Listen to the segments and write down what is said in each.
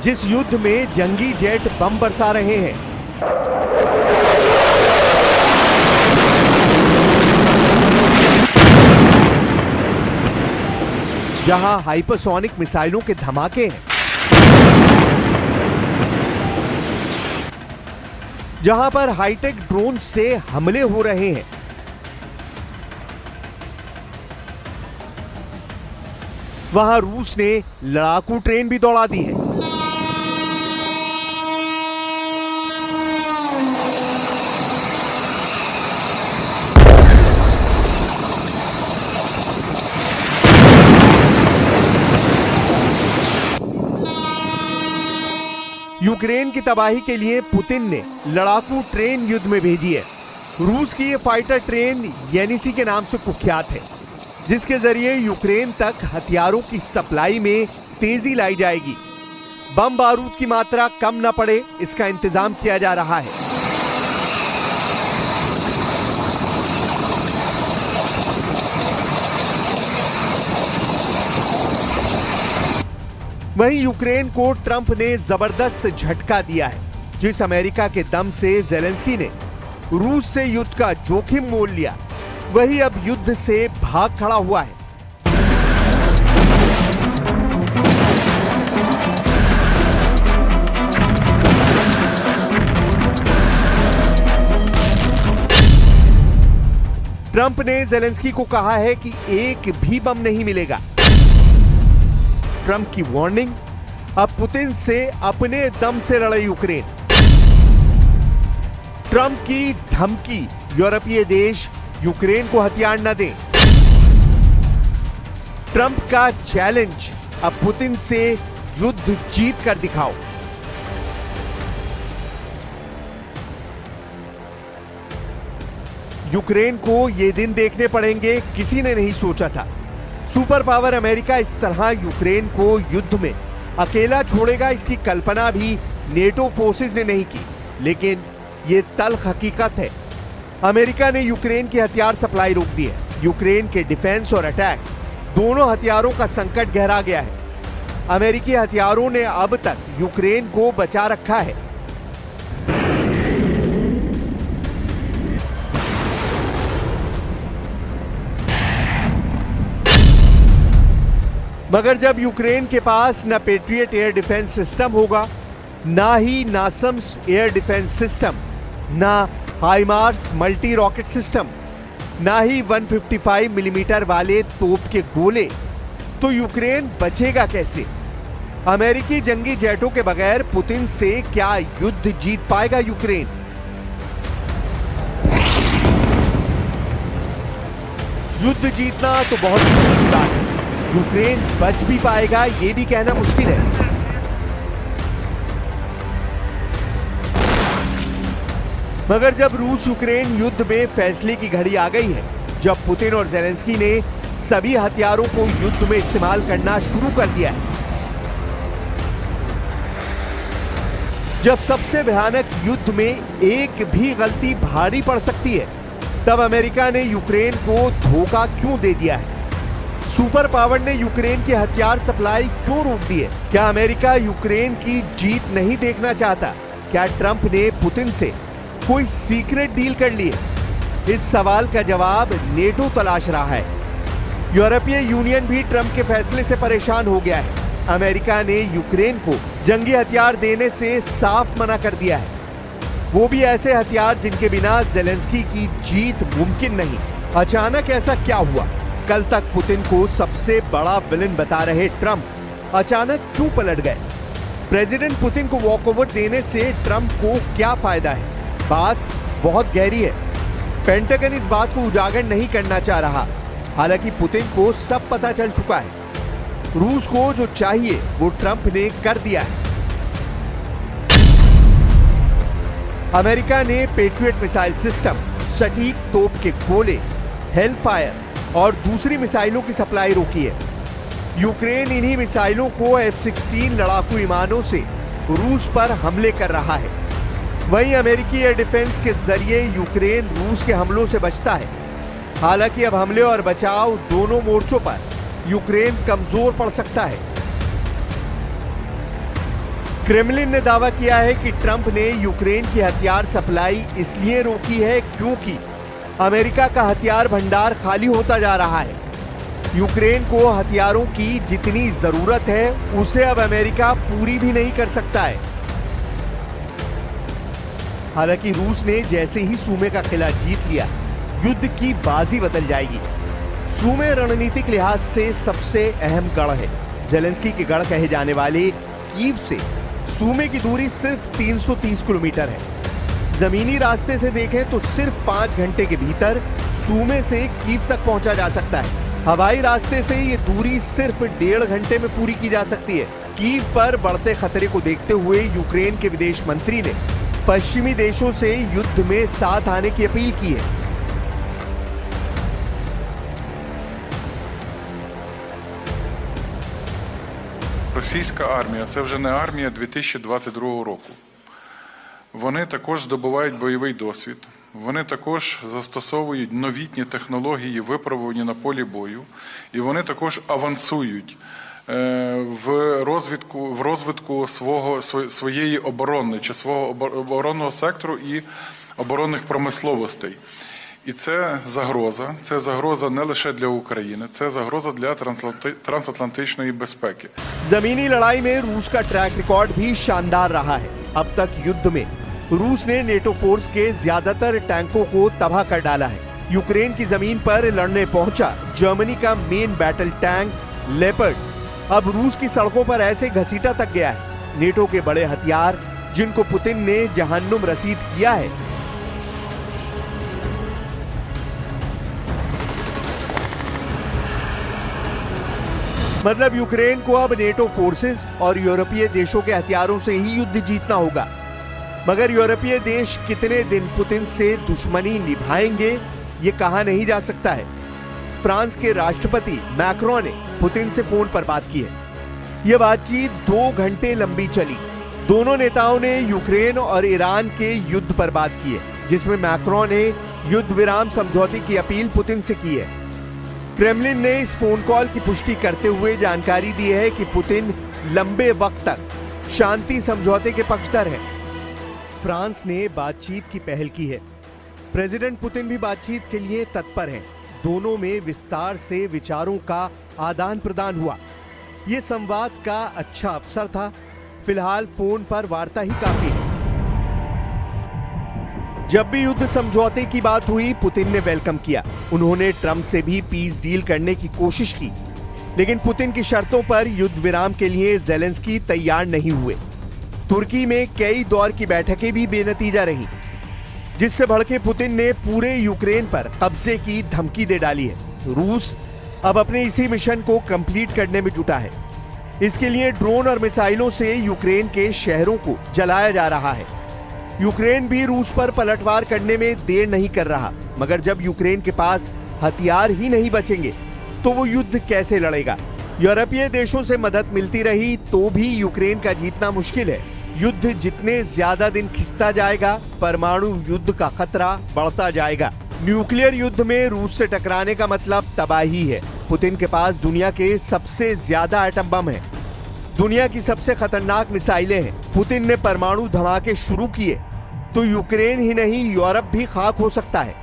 जिस युद्ध में जंगी जेट बम बरसा रहे हैं। जहां हाइपरसोनिक मिसाइलों के धमाके हैं, जहां पर हाईटेक ड्रोन से हमले हो रहे हैं, वहां रूस ने लड़ाकू ट्रेन भी दौड़ा दी है। यूक्रेन की तबाही के लिए पुतिन ने लड़ाकू ट्रेन युद्ध में भेजी है। रूस की ये फाइटर ट्रेन येनिसी के नाम से कुख्यात है, जिसके जरिए यूक्रेन तक हथियारों की सप्लाई में तेजी लाई जाएगी। बम बारूद की मात्रा कम न पड़े, इसका इंतजाम किया जा रहा है। वहीं यूक्रेन को ट्रंप ने जबरदस्त झटका दिया है। जिस अमेरिका के दम से ज़ेलेंस्की ने रूस से युद्ध का जोखिम मोल लिया, वही अब युद्ध से भाग खड़ा हुआ है। ट्रंप ने ज़ेलेंस्की को कहा है कि एक भी बम नहीं मिलेगा। ट्रंप की वार्निंग, अब पुतिन से अपने दम से लड़े यूक्रेन। ट्रंप की धमकी, यूरोपीय देश यूक्रेन को हथियार न दें। ट्रंप का चैलेंज, अब पुतिन से युद्ध जीत कर दिखाओ। यूक्रेन को ये दिन देखने पड़ेंगे, किसी ने नहीं सोचा था। सुपर पावर अमेरिका इस तरह यूक्रेन को युद्ध में अकेला छोड़ेगा, इसकी कल्पना भी नेटो फोर्सेस ने नहीं की। लेकिन ये तल्ख हकीकत है, अमेरिका ने यूक्रेन की हथियार सप्लाई रोक दी है। यूक्रेन के डिफेंस और अटैक दोनों हथियारों का संकट गहरा गया है। अमेरिकी हथियारों ने अब तक यूक्रेन को बचा रखा है। मगर जब यूक्रेन के पास न पेट्रियट एयर डिफेंस सिस्टम होगा, ना ही नासम्स एयर डिफेंस सिस्टम, ना हाइमार्स मल्टी रॉकेट सिस्टम, ना ही 155 मिलीमीटर वाले तोप के गोले, तो यूक्रेन बचेगा कैसे? अमेरिकी जंगी जेटों के बगैर पुतिन से क्या युद्ध जीत पाएगा यूक्रेन? युद्ध जीतना तो बहुत बड़ी बात है, यूक्रेन बच भी पाएगा ये भी कहना मुश्किल है। मगर जब रूस यूक्रेन युद्ध में फैसले की घड़ी आ गई है, जब पुतिन और ज़ेलेंस्की ने सभी हथियारों को युद्ध में इस्तेमाल करना शुरू कर दिया है, जब सबसे भयानक युद्ध में एक भी गलती भारी पड़ सकती है, तब अमेरिका ने यूक्रेन को धोखा क्यों दे दिया है? सुपर पावर ने यूक्रेन की हथियार सप्लाई क्यों रोक दी है? क्या अमेरिका यूक्रेन की जीत नहीं देखना चाहता? क्या ट्रंप ने पुतिन से कोई सीक्रेट डील कर ली है? इस सवाल का जवाब नेटो तलाश रहा है। यूरोपीय यूनियन भी ट्रंप के फैसले से परेशान हो गया है। अमेरिका ने यूक्रेन को जंगी हथियार देने से साफ मना कर दिया है, वो भी ऐसे हथियार जिनके बिना ज़ेलेंस्की की जीत मुमकिन नहीं। अचानक ऐसा क्या हुआ? कल तक पुतिन को सबसे बड़ा विलन बता रहे ट्रंप अचानक क्यों पलट गए? प्रेसिडेंट पुतिन को वॉकओवर देने से ट्रंप को क्या फायदा है? बात बहुत गहरी है। पेंटागन इस बात को उजागर नहीं करना चाह रहा, हालांकि पुतिन को सब पता चल चुका है। रूस को जो चाहिए वो ट्रंप ने कर दिया है। अमेरिका ने पेट्रियट मिसाइल सिस्टम, सटीक तोप के गोले, हेलफायर और दूसरी मिसाइलों की सप्लाई रोकी है। यूक्रेन इन्हीं मिसाइलों को F-16 लड़ाकू विमानों से रूस पर हमले कर रहा है। वहीं अमेरिकी एयर डिफेंस के जरिए यूक्रेन रूस के हमलों से बचता है। हालांकि अब हमले और बचाव दोनों मोर्चों पर यूक्रेन कमजोर पड़ सकता है। क्रेमलिन ने दावा किया है कि ट्रंप ने यूक्रेन की हथियार सप्लाई इसलिए रोकी है क्योंकि अमेरिका का हथियार भंडार खाली होता जा रहा है। यूक्रेन को हथियारों की जितनी जरूरत है उसे अब अमेरिका पूरी भी नहीं कर सकता है। हालांकि रूस ने जैसे ही सूमे का किला जीत लिया, युद्ध की बाजी बदल जाएगी। सूमे रणनीतिक लिहाज से सबसे अहम गढ़ है। जेलेंस्की के गढ़ कहे जाने वाले कीव से सूमे की दूरी सिर्फ 330 किलोमीटर है। जमीनी रास्ते से देखें तो सिर्फ 5 घंटे के भीतर सूमे से कीव तक पहुंचा जा सकता है। हवाई रास्ते से ये दूरी सिर्फ 1.5 घंटे में पूरी की जा सकती है। कीव पर बढ़ते खतरे को देखते हुए यूक्रेन के विदेश मंत्री ने पश्चिमी देशों से युद्ध में साथ आने की अपील की है। Російська армія – це вже не армія 2022 року. Вони також здобувають бойовий досвід, вони також застосовують новітні технології, випробувані на полі бою, і вони також авансують в розвитку своєї оборони, чи свого оборонного сектору і оборонних промисловостей. І це загроза не лише для України, це загроза для трансатлантичної безпеки. जमीनी लड़ाई में रूस का ट्रैक रिकॉर्ड भी शानदार रहा है। अब तक युद्ध में रूस ने नेटो फोर्स के ज्यादातर टैंकों को तबाह कर डाला है। यूक्रेन की जमीन पर लड़ने पहुंचा जर्मनी का मेन बैटल टैंक लेपर्ड अब रूस की सड़कों पर ऐसे घसीटा तक गया है। नेटो के बड़े हथियार जिनको पुतिन ने जहन्नुम रसीद किया है, मतलब यूक्रेन को अब नेटो फोर्सेस और यूरोपीय देशों के हथियारों से ही युद्ध जीतना होगा। मगर यूरोपीय देश कितने दिन पुतिन से दुश्मनी निभाएंगे ये कहा नहीं जा सकता है। फ्रांस के राष्ट्रपति मैक्रोन ने पुतिन से फोन पर बात की है। यह बातचीत 2 घंटे लंबी चली। दोनों नेताओं ने यूक्रेन और ईरान के युद्ध पर बात की है, जिसमें मैक्रोन ने युद्ध विराम समझौते की अपील पुतिन से की है। क्रेमलिन ने इस फोन कॉल की पुष्टि करते हुए जानकारी दी है कि पुतिन लंबे वक्त तक शांति समझौते के पक्षधर हैं। फ्रांस ने बातचीत की पहल की है। प्रेसिडेंट पुतिन भी बातचीत के लिए तत्पर हैं। दोनों में विस्तार से विचारों का आदान प्रदान हुआ। यह संवाद का अच्छा अवसर था। फिलहाल फोन पर वार्ता ही काफी है। जब भी युद्ध समझौते की बात हुई, पुतिन ने वेलकम किया। उन्होंने ट्रंप से भी पीस डील करने की कोशिश की, लेकिन पुतिन की शर्तों पर युद्ध विराम के लिए जेलेंस्की तैयार नहीं हुए। तुर्की में कई दौर की बैठकें भी बेनतीजा रहीं, जिससे भड़के पुतिन ने पूरे यूक्रेन पर कब्जे की धमकी दे डाली है। रूस अब अपने इसी मिशन को कंप्लीट करने में जुटा है। इसके लिए ड्रोन और मिसाइलों से यूक्रेन के शहरों को जलाया जा रहा है। यूक्रेन भी रूस पर पलटवार करने में देर नहीं कर रहा, मगर जब यूक्रेन के पास हथियार ही नहीं बचेंगे तो वो युद्ध कैसे लड़ेगा। यूरोपीय देशों से मदद मिलती रही तो भी यूक्रेन का जीतना मुश्किल है। युद्ध जितने ज्यादा दिन खिंचता जाएगा, परमाणु युद्ध का खतरा बढ़ता जाएगा। न्यूक्लियर युद्ध में रूस से टकराने का मतलब तबाही है। पुतिन के पास दुनिया के सबसे ज्यादा एटम बम है, दुनिया की सबसे खतरनाक मिसाइलें हैं। पुतिन ने परमाणु धमाके शुरू किए तो यूक्रेन ही नहीं यूरोप भी खाक हो सकता है।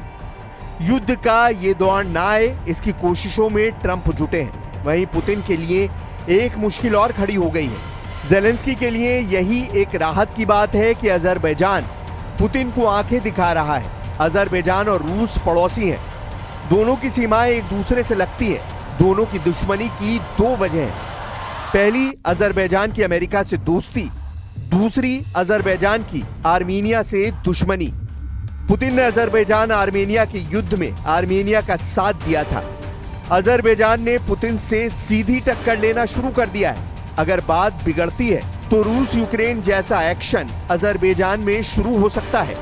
युद्ध का ये दौर ना आए, इसकी कोशिशों में ट्रंप जुटे हैं। वहीं पुतिन के लिए एक मुश्किल और खड़ी हो गई है। जेलेंस्की के लिए यही एक राहत की बात है कि अजरबैजान पुतिन को आंखें दिखा रहा है। अजरबैजान और रूस पड़ोसी हैं। दोनों की सीमाएं एक दूसरे से लगती हैं। दोनों की दुश्मनी की 2 वजह हैं। पहली, अजरबैजान की अमेरिका से दोस्ती। दूसरी, अजरबैजान की आर्मीनिया से दुश्मनी। पुतिन ने अजरबैजान आर्मेनिया के युद्ध में आर्मेनिया का साथ दिया था। अजरबैजान ने पुतिन से सीधी टक्कर लेना शुरू कर दिया है। अगर बात बिगड़ती है तो रूस यूक्रेन जैसा एक्शन अजरबैजान में शुरू हो सकता है।